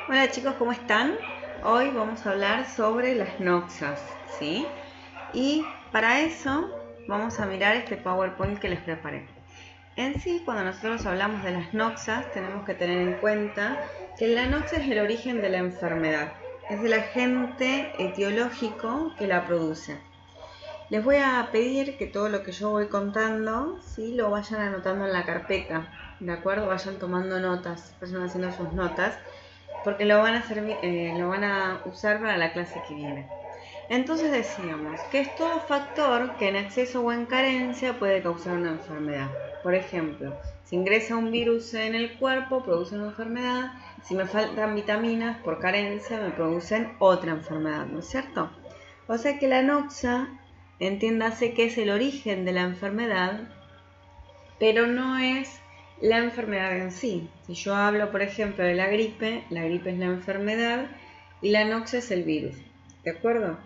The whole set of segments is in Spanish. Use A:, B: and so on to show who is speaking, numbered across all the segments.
A: Hola chicos, ¿cómo están? Hoy vamos a hablar sobre las noxas, ¿sí? Y para eso vamos a mirar este PowerPoint que les preparé. En sí, cuando nosotros hablamos de las noxas, tenemos que tener en cuenta que la noxa es el origen de la enfermedad, es el agente etiológico que la produce. Les voy a pedir que todo lo que yo voy contando, ¿sí?, lo vayan anotando en la carpeta, ¿de acuerdo? Vayan tomando notas, vayan haciendo sus notas, porque lo van a usar para la clase que viene. Entonces decíamos que es todo factor que en exceso o en carencia puede causar una enfermedad. Por ejemplo, si ingresa un virus en el cuerpo, produce una enfermedad. Si me faltan vitaminas por carencia, me producen otra enfermedad, ¿no es cierto? O sea que la noxa, entiéndase que es el origen de la enfermedad, pero no es la enfermedad en sí. Si yo hablo, por ejemplo, de la gripe es la enfermedad y la noxa es el virus, ¿de acuerdo?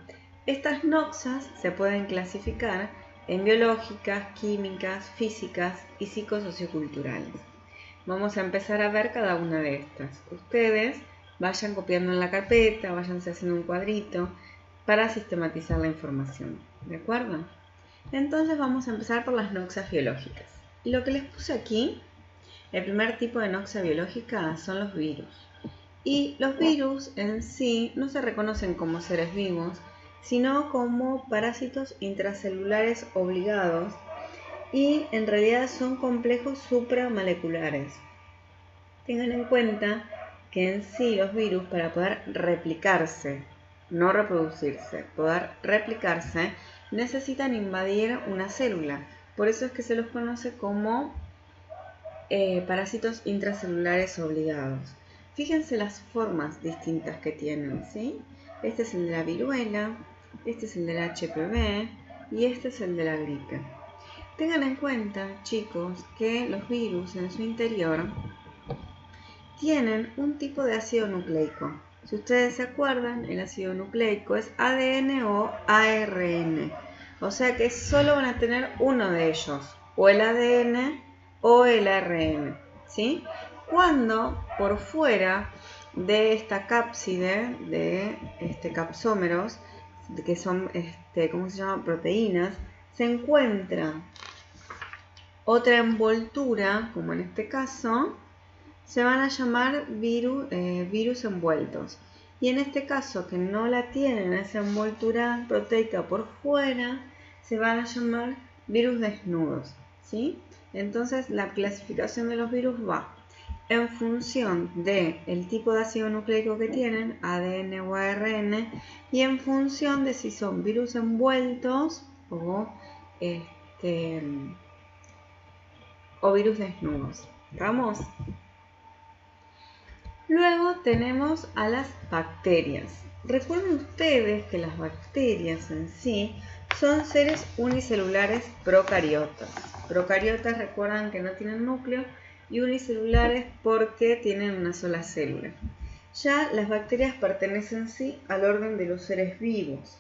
A: Estas noxas se pueden clasificar en biológicas, químicas, físicas y psicosocioculturales. Vamos a empezar a ver cada una de estas. Ustedes vayan copiando en la carpeta, váyanse haciendo un cuadrito para sistematizar la información, ¿de acuerdo? Entonces vamos a empezar por las noxas biológicas. Y lo que les puse aquí, el primer tipo de noxa biológica son los virus. Y los virus en sí no se reconocen como seres vivos, sino como parásitos intracelulares obligados y en realidad son complejos supramoleculares. Tengan en cuenta que en sí los virus, para poder replicarse, no reproducirse, poder replicarse, necesitan invadir una célula. Por eso es que se los conoce como parásitos intracelulares obligados. Fíjense las formas distintas que tienen, ¿sí? Este es el de la viruela, este es el del HPV y este es el de la gripe. Tengan en cuenta, chicos, que los virus en su interior tienen un tipo de ácido nucleico. Si ustedes se acuerdan, el ácido nucleico es ADN o ARN. O sea que solo van a tener uno de ellos, o el ADN o el ARN, ¿sí? Cuando por fuera de esta cápside, de capsómeros, que son, ¿cómo se llama?, proteínas, se encuentra otra envoltura, como en este caso, se van a llamar virus envueltos. Y en este caso, que no la tienen esa envoltura proteica por fuera, se van a llamar virus desnudos, ¿sí? Entonces, la clasificación de los virus va en función del tipo de ácido nucleico que tienen, ADN o ARN, y en función de si son virus envueltos o virus desnudos. ¿Vamos? Luego tenemos a las bacterias. Recuerden ustedes que las bacterias en sí son seres unicelulares procariotas. Procariotas, recuerdan que no tienen núcleo, y unicelulares porque tienen una sola célula. Ya las bacterias pertenecen sí al orden de los seres vivos.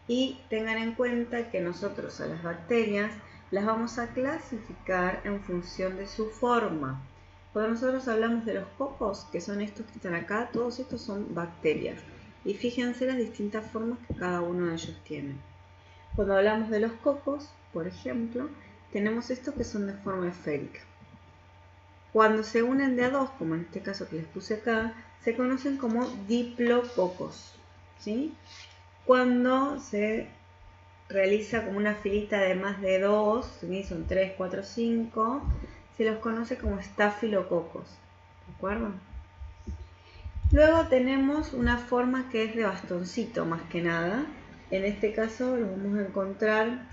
A: Y tengan en cuenta que nosotros a las bacterias las vamos a clasificar en función de su forma. Cuando nosotros hablamos de los cocos, que son estos que están acá, todos estos son bacterias. Y fíjense las distintas formas que cada uno de ellos tiene. Cuando hablamos de los cocos, por ejemplo, tenemos estos que son de forma esférica. Cuando se unen de a dos, como en este caso que les puse acá, se conocen como diplococos, ¿sí? Cuando se realiza como una filita de más de dos, ¿sí?, son 3, 4, 5, se los conoce como estafilococos, ¿de acuerdo? Luego tenemos una forma que es de bastoncito más que nada. En este caso lo vamos a encontrar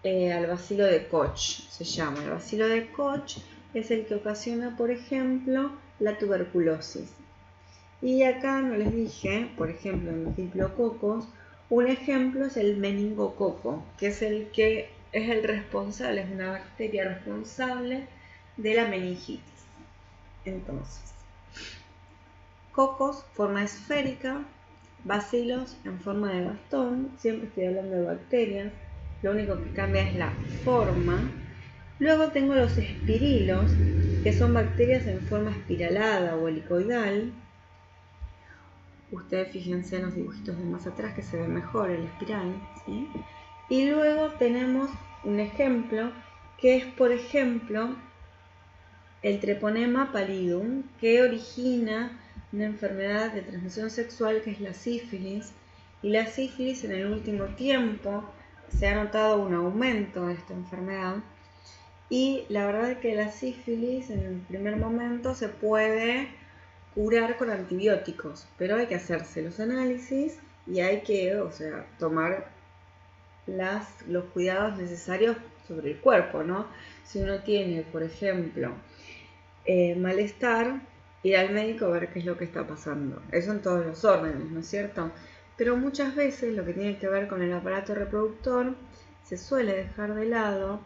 A: al bacilo de Koch, se llama. El bacilo de Koch es el que ocasiona, por ejemplo, la tuberculosis. Y acá no les dije, por ejemplo, en los diplococos, un ejemplo es el meningococo, que es el que es el responsable, es una bacteria responsable de la meningitis. Entonces, cocos, forma esférica, bacilos en forma de bastón, siempre estoy hablando de bacterias, lo único que cambia es la forma. Luego tengo los espirilos, que son bacterias en forma espiralada o helicoidal. Ustedes fíjense en los dibujitos de más atrás que se ve mejor el espiral, ¿sí? Y luego tenemos un ejemplo que es, por ejemplo, el treponema pallidum, que origina una enfermedad de transmisión sexual que es la sífilis. Y la sífilis, en el último tiempo se ha notado un aumento de esta enfermedad. Y la verdad es que la sífilis en el primer momento se puede curar con antibióticos, pero hay que hacerse los análisis y hay que, tomar los cuidados necesarios sobre el cuerpo, ¿no? Si uno tiene, por ejemplo, malestar, ir al médico a ver qué es lo que está pasando. Eso en todos los órdenes, ¿no es cierto? Pero muchas veces lo que tiene que ver con el aparato reproductor se suele dejar de lado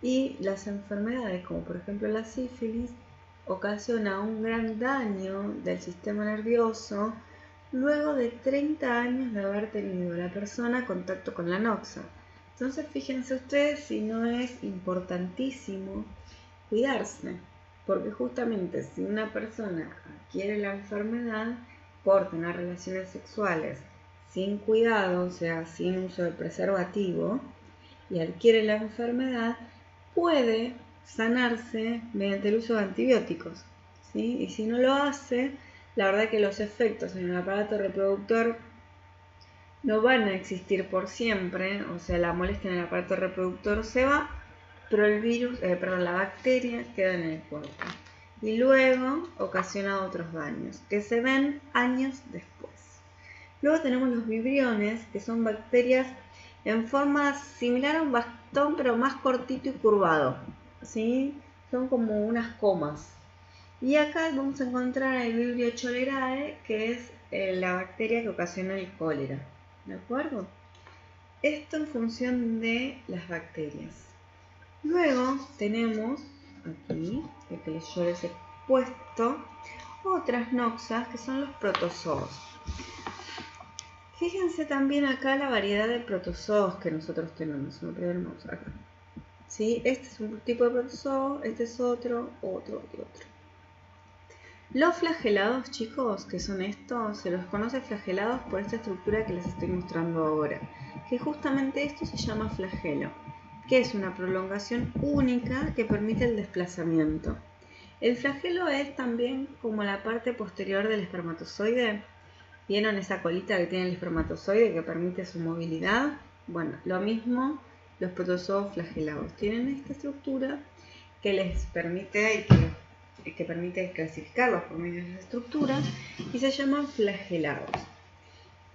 A: y las enfermedades, como por ejemplo la sífilis, ocasiona un gran daño del sistema nervioso luego de 30 años de haber tenido la persona contacto con la noxa. Entonces fíjense ustedes si no es importantísimo cuidarse, porque justamente si una persona adquiere la enfermedad por tener relaciones sexuales sin cuidado, o sea, sin uso de preservativo, y adquiere la enfermedad, puede sanarse mediante el uso de antibióticos, ¿sí? Y si no lo hace, la verdad que los efectos en el aparato reproductor no van a existir por siempre, o sea, la molestia en el aparato reproductor se va, pero la bacteria queda en el cuerpo. Y luego ocasiona otros daños, que se ven años después. Luego tenemos los vibriones, que son bacterias en forma similar a un bastón, pero más cortito y curvado, ¿sí? Son como unas comas. Y acá vamos a encontrar el Vibrio cholerae, que es la bacteria que ocasiona el cólera, ¿de acuerdo? Esto en función de las bacterias. Luego tenemos aquí, el que yo les he puesto, otras noxas que son los protozoos. Fíjense también acá la variedad de protozoos que nosotros tenemos. Vamos acá. ¿Sí? Este es un tipo de protozoo, este es otro y otro. Los flagelados, chicos, que son estos, se los conoce flagelados por esta estructura que les estoy mostrando ahora. Que justamente esto se llama flagelo, que es una prolongación única que permite el desplazamiento. El flagelo es también como la parte posterior del espermatozoide. ¿Vieron esa colita que tiene el espermatozoide que permite su movilidad? Bueno, lo mismo los protozoos flagelados. Tienen esta estructura que les permite que permite clasificarlos por medio de esa estructura y se llaman flagelados.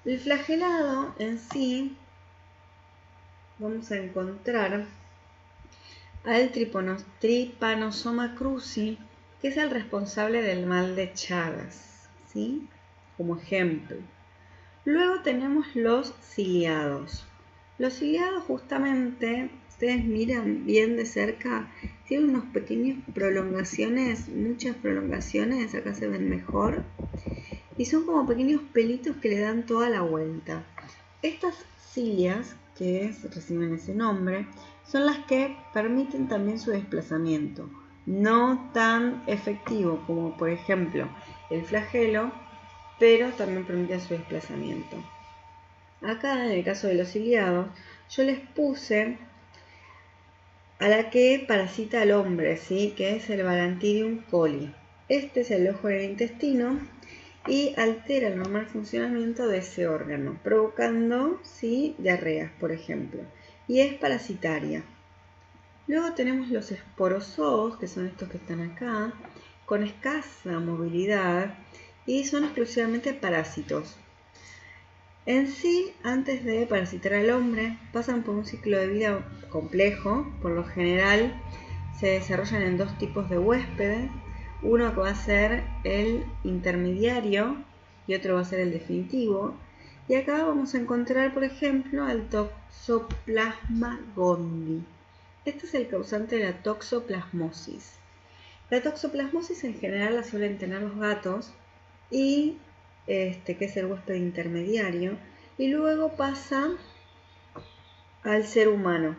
A: El flagelado en sí vamos a encontrar al Trypanosoma cruzi, que es el responsable del mal de Chagas, ¿sí? Como ejemplo. Luego tenemos los ciliados. Los ciliados justamente, ustedes miran bien de cerca, tienen unas pequeñas prolongaciones, muchas prolongaciones, acá se ven mejor, y son como pequeños pelitos que le dan toda la vuelta. Estas cilias, que reciben ese nombre, son las que permiten también su desplazamiento, no tan efectivo como por ejemplo el flagelo, pero también permite su desplazamiento. Acá en el caso de los ciliados, yo les puse a la que parasita al hombre, ¿sí? Que es el Balantidium coli. Este es el ojo del intestino y altera el normal funcionamiento de ese órgano, provocando, ¿sí?, diarreas, por ejemplo, y es parasitaria. Luego tenemos los esporozoos, que son estos que están acá, con escasa movilidad y son exclusivamente parásitos. En sí, antes de parasitar al hombre, pasan por un ciclo de vida complejo. Por lo general, se desarrollan en dos tipos de huéspedes. Uno que va a ser el intermediario y otro va a ser el definitivo. Y acá vamos a encontrar, por ejemplo, al Toxoplasma gondii. Este es el causante de la toxoplasmosis. La toxoplasmosis en general la suelen tener los gatos y que es el huésped intermediario, y luego pasa al ser humano.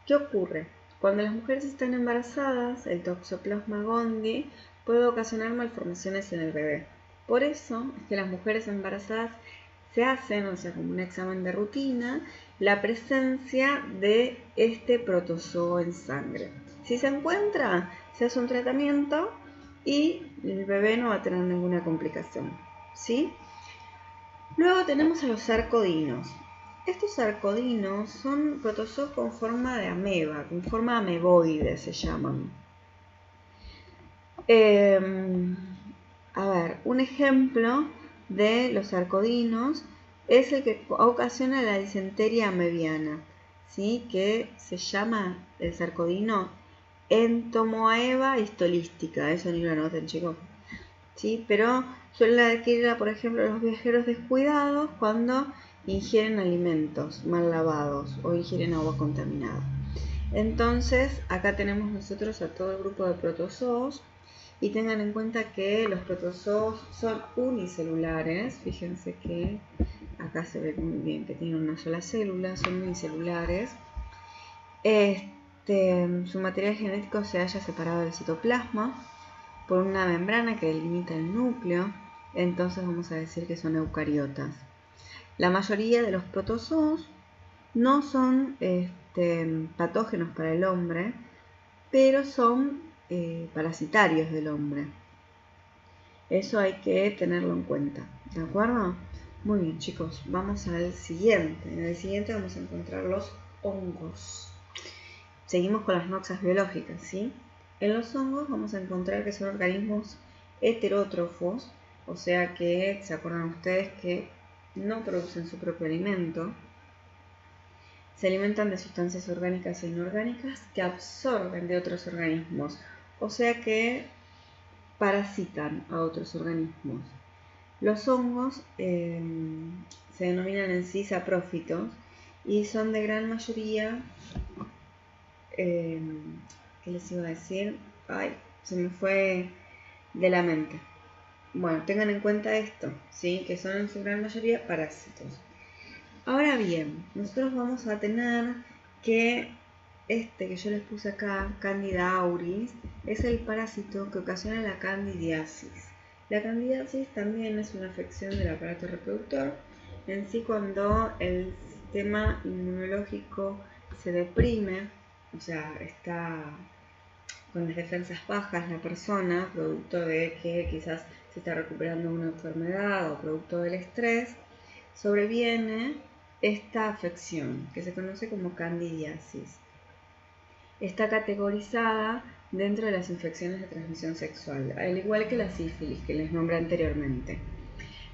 A: ¿Qué ocurre? Cuando las mujeres están embarazadas, el Toxoplasma gondii puede ocasionar malformaciones en el bebé. Por eso es que las mujeres embarazadas se hacen, o sea, como un examen de rutina, la presencia de este protozoo en sangre. Si se encuentra, se hace un tratamiento y el bebé no va a tener ninguna complicación, ¿sí? Luego tenemos a los sarcodinos. Estos sarcodinos son protozoos con forma de ameba, con forma ameboide se llaman. A ver, un ejemplo de los sarcodinos es el que ocasiona la disentería amebiana, ¿sí? Que se llama el sarcodino Entomoeba histolística, eso ni lo anoten, chicos. ¿Sí? Pero suelen adquirirla, por ejemplo, los viajeros descuidados cuando ingieren alimentos mal lavados o ingieren agua contaminada. Entonces, acá tenemos nosotros a todo el grupo de protozoos y tengan en cuenta que los protozoos son unicelulares. Fíjense que acá se ve muy bien que tienen una sola célula, son unicelulares. Su material genético se halla separado del citoplasma por una membrana que delimita el núcleo, entonces vamos a decir que son eucariotas. La mayoría de los protozoos no son patógenos para el hombre, pero son parasitarios del hombre. Eso hay que tenerlo en cuenta, ¿de acuerdo? Muy bien, chicos, vamos al siguiente. En el siguiente vamos a encontrar los hongos. Seguimos con las noxas biológicas, ¿sí? En los hongos vamos a encontrar que son organismos heterótrofos, o sea que, ¿se acuerdan ustedes que no producen su propio alimento? Se alimentan de sustancias orgánicas e inorgánicas que absorben de otros organismos, o sea que parasitan a otros organismos. Los hongos se denominan en sí saprófitos y son de gran mayoría... ¿qué les iba a decir? Ay, se me fue de la mente. Bueno, tengan en cuenta esto, ¿sí? Que son en su gran mayoría parásitos. Ahora bien, nosotros vamos a tener que que yo les puse acá, Candida auris, es el parásito que ocasiona la candidiasis. La candidiasis también es una afección del aparato reproductor. En sí, cuando el sistema inmunológico se deprime, o sea, está con las defensas bajas la persona, producto de que quizás se está recuperando una enfermedad o producto del estrés, sobreviene esta afección que se conoce como candidiasis. Está categorizada dentro de las infecciones de transmisión sexual, al igual que la sífilis que les nombré anteriormente.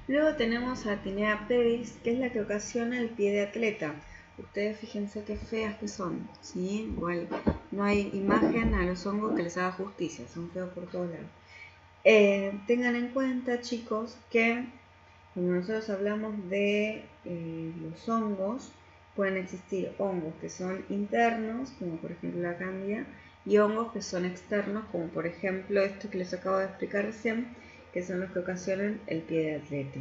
A: Luego tenemos a Tinea pedis, que es la que ocasiona el pie de atleta. Ustedes fíjense qué feas que son, ¿sí? Igual no hay imagen a los hongos que les haga justicia, son feos por todos lados. Tengan en cuenta, chicos, que cuando nosotros hablamos de los hongos, pueden existir hongos que son internos, como por ejemplo la cándida, y hongos que son externos, como por ejemplo esto que les acabo de explicar recién, que son los que ocasionan el pie de atleta.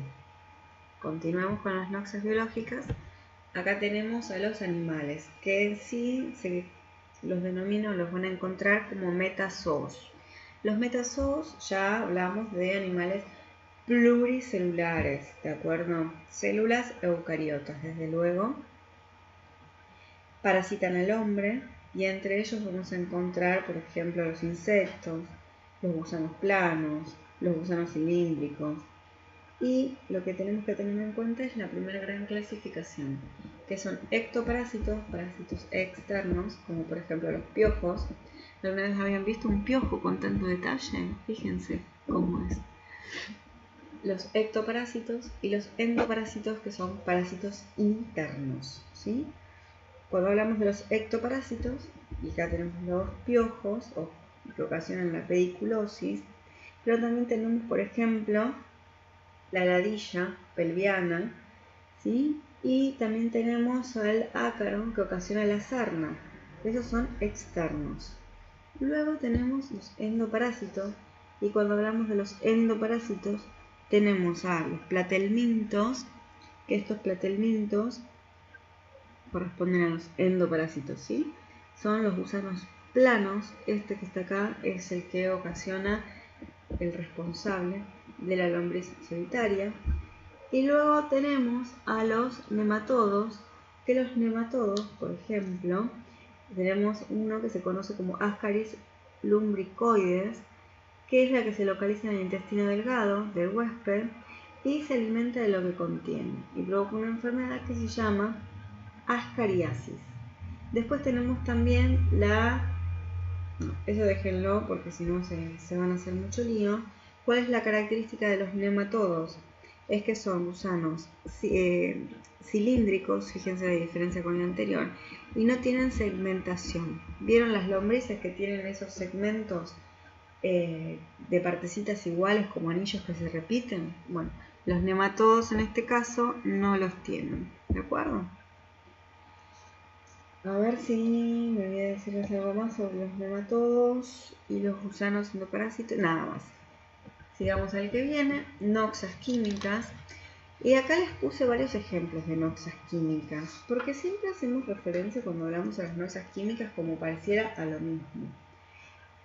A: Continuamos con las noxas biológicas. Acá tenemos a los animales, que en sí los denomino, los van a encontrar como metazoos. Los metazoos ya hablamos de animales pluricelulares, ¿de acuerdo? Células eucariotas, desde luego. Parasitan al hombre y entre ellos vamos a encontrar, por ejemplo, los insectos, los gusanos planos, los gusanos cilíndricos. Y lo que tenemos que tener en cuenta es la primera gran clasificación, que son ectoparásitos, parásitos externos, como por ejemplo los piojos. ¿Alguna vez habían visto un piojo con tanto detalle? Fíjense cómo es. Los ectoparásitos y los endoparásitos, que son parásitos internos, ¿sí? Cuando hablamos de los ectoparásitos, y acá tenemos los piojos, que ocasionan la pediculosis, pero también tenemos, por ejemplo, la ladilla pelviana, ¿sí? Y también tenemos al ácaro, que ocasiona la sarna. Esos son externos. Luego tenemos los endoparásitos, y cuando hablamos de los endoparásitos, tenemos a los platelmintos, que estos platelmintos corresponden a los endoparásitos, ¿sí? Son los gusanos planos. Este que está acá es el que ocasiona el responsable de la lombriz solitaria. Y luego tenemos a los nematodos, que los nematodos, por ejemplo, tenemos uno que se conoce como Ascaris lumbricoides, que es la que se localiza en el intestino delgado del huésped y se alimenta de lo que contiene y provoca una enfermedad que se llama ascariasis. Después tenemos también eso déjenlo porque si no se van a hacer mucho lío. ¿Cuál es la característica de los nematodos? Es que son gusanos cilíndricos, fíjense la diferencia con el anterior, y no tienen segmentación. ¿Vieron las lombrices que tienen esos segmentos de partecitas iguales como anillos que se repiten? Bueno, los nematodos en este caso no los tienen, ¿de acuerdo? A ver si me voy a decirles algo más sobre los nematodos y los gusanos endoparásitos. Nada más. Sigamos al que viene, noxas químicas. Y acá les puse varios ejemplos de noxas químicas, porque siempre hacemos referencia cuando hablamos de las noxas químicas como pareciera a lo mismo.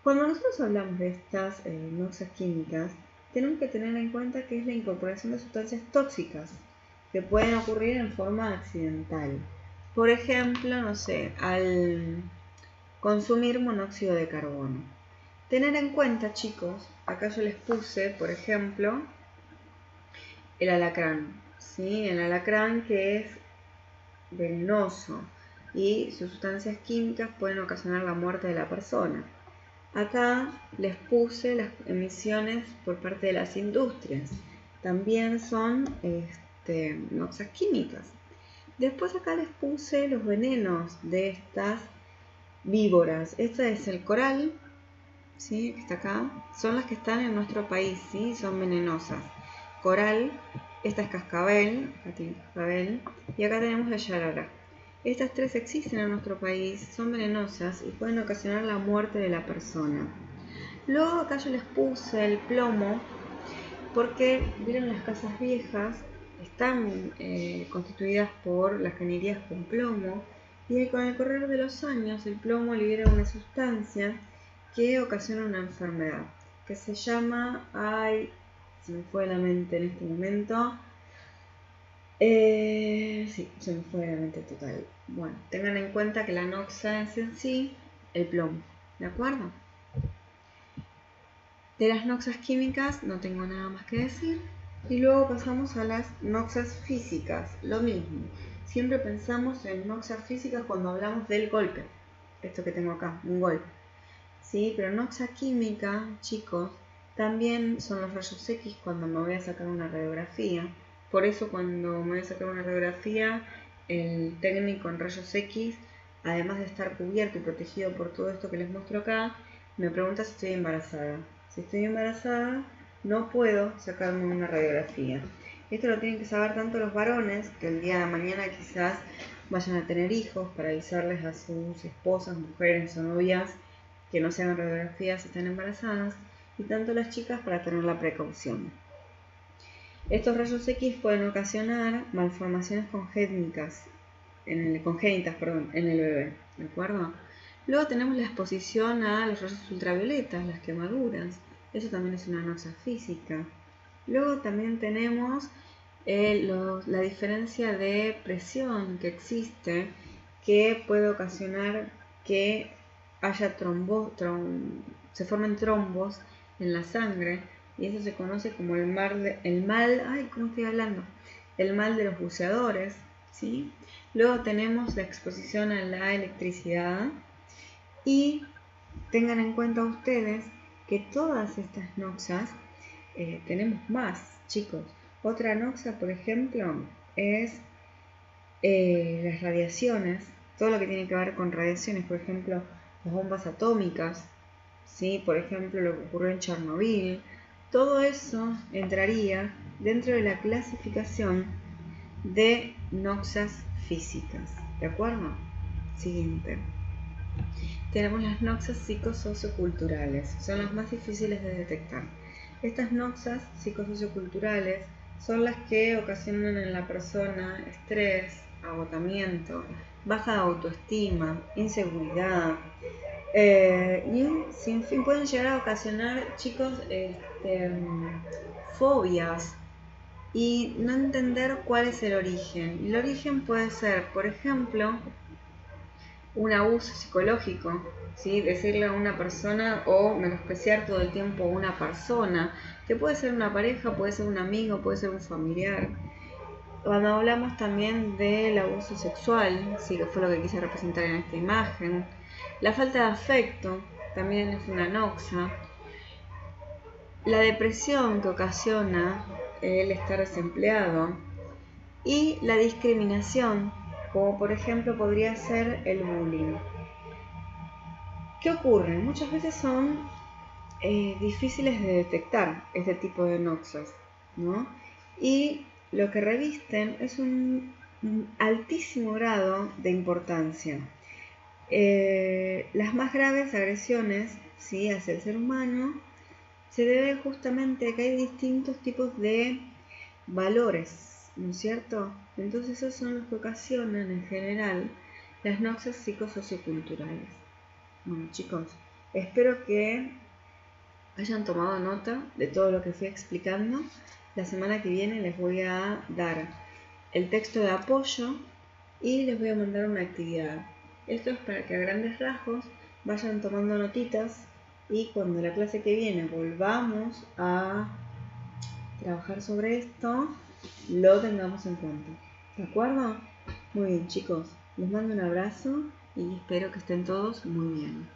A: Cuando nosotros hablamos de estas noxas químicas, tenemos que tener en cuenta que es la incorporación de sustancias tóxicas que pueden ocurrir en forma accidental. Por ejemplo, no sé, al consumir monóxido de carbono. Tener en cuenta, chicos, acá yo les puse, por ejemplo, el alacrán, ¿sí? El alacrán que es venenoso y sus sustancias químicas pueden ocasionar la muerte de la persona. Acá les puse las emisiones por parte de las industrias. También son noxas químicas. Después acá les puse los venenos de estas víboras. Esta es el coral, ¿sí? Que está acá. Son las que están en nuestro país, ¿sí? Son venenosas. Coral, esta es cascabel, acá tiene cascabel, y acá tenemos la yarara. Estas tres existen en nuestro país, son venenosas y pueden ocasionar la muerte de la persona. Luego acá yo les puse el plomo, porque vieron las casas viejas, están constituidas por las cañerías con plomo, y con el correr de los años el plomo libera una sustancia que ocasiona una enfermedad, que se llama, se me fue de la mente en este momento, sí, se me fue de la mente total. Bueno, tengan en cuenta que la noxa es en sí el plomo, ¿de acuerdo? De las noxas químicas no tengo nada más que decir. Y luego pasamos a las noxas físicas, lo mismo. Siempre pensamos en noxas físicas cuando hablamos del golpe. Esto que tengo acá, un golpe. ¿Sí? Pero noxa química, chicos, también son los rayos X cuando me voy a sacar una radiografía. Por eso cuando me voy a sacar una radiografía, el técnico en rayos X, además de estar cubierto y protegido por todo esto que les muestro acá, me pregunta si estoy embarazada. Si estoy embarazada, no puedo sacarme una radiografía. Esto lo tienen que saber tanto los varones, que el día de mañana quizás vayan a tener hijos, para avisarles a sus esposas, mujeres o novias que no se hagan radiografías si están embarazadas, y tanto las chicas para tener la precaución. Estos rayos X pueden ocasionar malformaciones congénitas en el bebé, ¿de acuerdo? Luego tenemos la exposición a los rayos ultravioletas, las quemaduras. Eso también es una noxa física. Luego también tenemos la diferencia de presión que existe, que puede ocasionar que haya se formen trombos en la sangre, y eso se conoce como el mal de los buceadores, ¿sí? Luego tenemos la exposición a la electricidad. Y tengan en cuenta ustedes que todas estas noxas tenemos más, chicos. Otra noxa, por ejemplo, es las radiaciones, todo lo que tiene que ver con radiaciones, por ejemplo, las bombas atómicas, ¿sí? Por ejemplo, lo que ocurrió en Chernobyl. Todo eso entraría dentro de la clasificación de noxas físicas, ¿de acuerdo? Siguiente. Tenemos las noxas psicosocioculturales, son las más difíciles de detectar. Estas noxas psicosocioculturales son las que ocasionan en la persona estrés, agotamiento, baja autoestima, inseguridad y sin fin pueden llegar a ocasionar, chicos, fobias y no entender cuál es el origen. El origen puede ser, por ejemplo, un abuso psicológico, ¿sí? Decirle a una persona o menospreciar todo el tiempo a una persona, que puede ser una pareja, puede ser un amigo, puede ser un familiar. Cuando hablamos también del abuso sexual, sí, que fue lo que quise representar en esta imagen, la falta de afecto también es una noxa, la depresión que ocasiona el estar desempleado y la discriminación, como por ejemplo podría ser el bullying. ¿Qué ocurre? Muchas veces son difíciles de detectar este tipo de noxas, ¿no? Y lo que revisten es un altísimo grado de importancia. Las más graves agresiones, ¿sí?, hacia el ser humano se debe justamente a que hay distintos tipos de valores, ¿no es cierto? Entonces esos son los que ocasionan en general las noxas psicosocioculturales. Bueno, chicos, espero que hayan tomado nota de todo lo que fui explicando. La semana que viene les voy a dar el texto de apoyo y les voy a mandar una actividad. Esto es para que a grandes rasgos vayan tomando notitas y cuando la clase que viene volvamos a trabajar sobre esto, lo tengamos en cuenta. ¿De acuerdo? Muy bien, chicos. Les mando un abrazo y espero que estén todos muy bien.